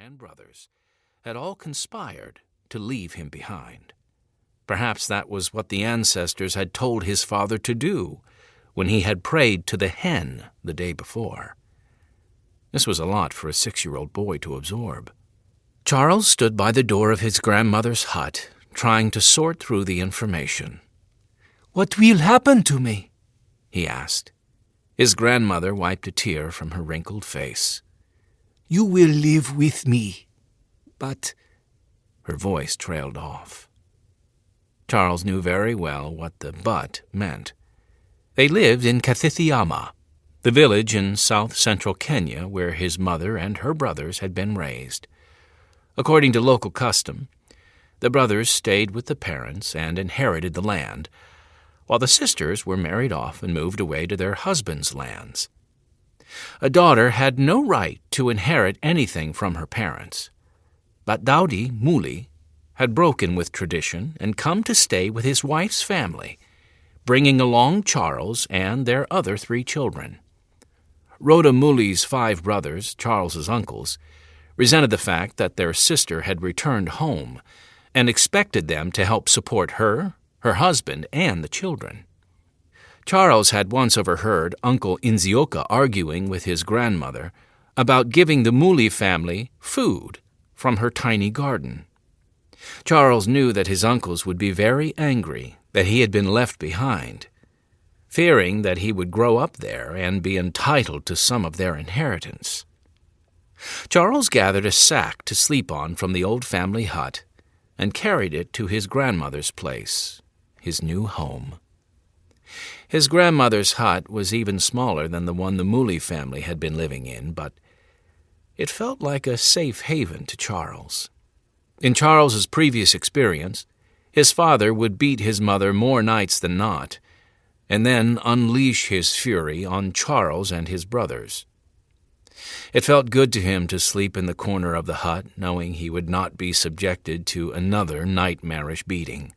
and brothers had all conspired to leave him behind. Perhaps that was what the ancestors had told his father to do when he had prayed to the hen the day before. This was a lot for a 6-year-old boy to absorb. Charles stood by the door of his grandmother's hut, trying to sort through the information. "What will happen to me?" he asked. His grandmother wiped a tear from her wrinkled face. "You will live with me, but—" Her voice trailed off. Charles knew very well what the "but" meant. They lived in Kathithiyama, the village in south-central Kenya where his mother and her brothers had been raised. According to local custom, the brothers stayed with the parents and inherited the land, while the sisters were married off and moved away to their husbands' lands. A daughter had no right to inherit anything from her parents, but Daudi Mully had broken with tradition and come to stay with his wife's family, bringing along Charles and their other 3 children. Rhoda Mully's 5 brothers, Charles's uncles, resented the fact that their sister had returned home and expected them to help support her husband, and the children. Charles had once overheard Uncle Nzioka arguing with his grandmother about giving the Mully family food from her tiny garden. Charles knew that his uncles would be very angry that he had been left behind, fearing that he would grow up there and be entitled to some of their inheritance. Charles gathered a sack to sleep on from the old family hut and carried it to his grandmother's place, his new home. His grandmother's hut was even smaller than the one the Mully family had been living in, but it felt like a safe haven to Charles. In Charles's previous experience, his father would beat his mother more nights than not, and then unleash his fury on Charles and his brothers. It felt good to him to sleep in the corner of the hut, knowing he would not be subjected to another nightmarish beating.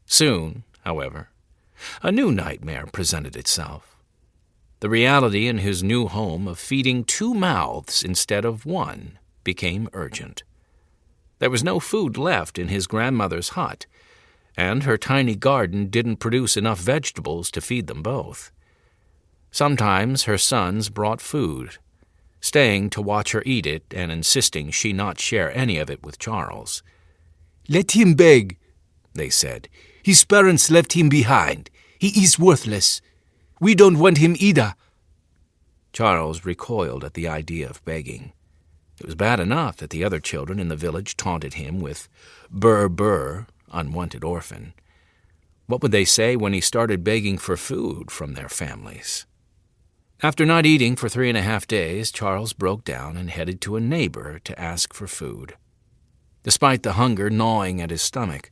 Soon, however, a new nightmare presented itself. The reality in his new home of feeding 2 mouths instead of 1 became urgent. There was no food left in his grandmother's hut, and her tiny garden didn't produce enough vegetables to feed them both. Sometimes her sons brought food, staying to watch her eat it and insisting she not share any of it with Charles. "Let him beg," they said. "His parents left him behind. He is worthless. We don't want him either." Charles recoiled at the idea of begging. It was bad enough that the other children in the village taunted him with "Burr, burr," unwanted orphan. What would they say when he started begging for food from their families? After not eating for 3.5 days, Charles broke down and headed to a neighbor to ask for food. Despite the hunger gnawing at his stomach,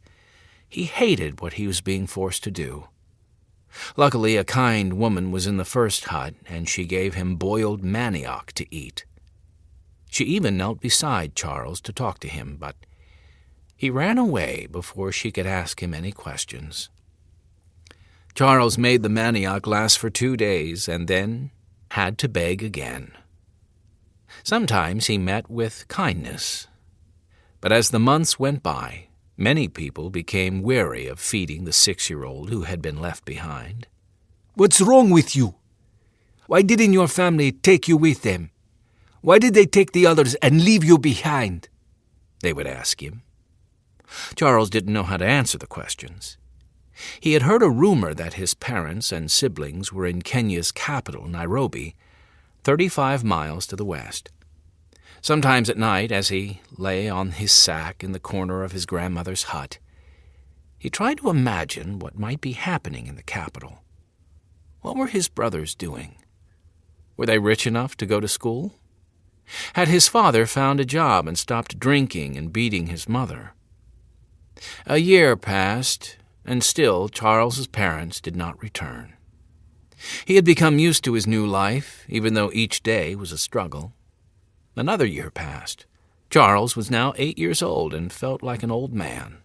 he hated what he was being forced to do. Luckily, a kind woman was in the first hut, and she gave him boiled manioc to eat. She even knelt beside Charles to talk to him, but he ran away before she could ask him any questions. Charles made the manioc last for 2 days and then had to beg again. Sometimes he met with kindness, but as the months went by, many people became weary of feeding the 6-year-old who had been left behind. "What's wrong with you? Why didn't your family take you with them? Why did they take the others and leave you behind?" they would ask him. Charles didn't know how to answer the questions. He had heard a rumor that his parents and siblings were in Kenya's capital, Nairobi, 35 miles to the west. Sometimes at night, as he lay on his sack in the corner of his grandmother's hut, he tried to imagine what might be happening in the capital. What were his brothers doing? Were they rich enough to go to school? Had his father found a job and stopped drinking and beating his mother? A year passed, and still Charles's parents did not return. He had become used to his new life, even though each day was a struggle. Another year passed. Charles was now 8 years old and felt like an old man.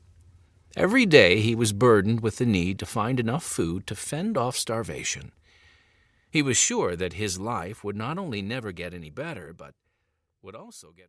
Every day he was burdened with the need to find enough food to fend off starvation. He was sure that his life would not only never get any better, but would also get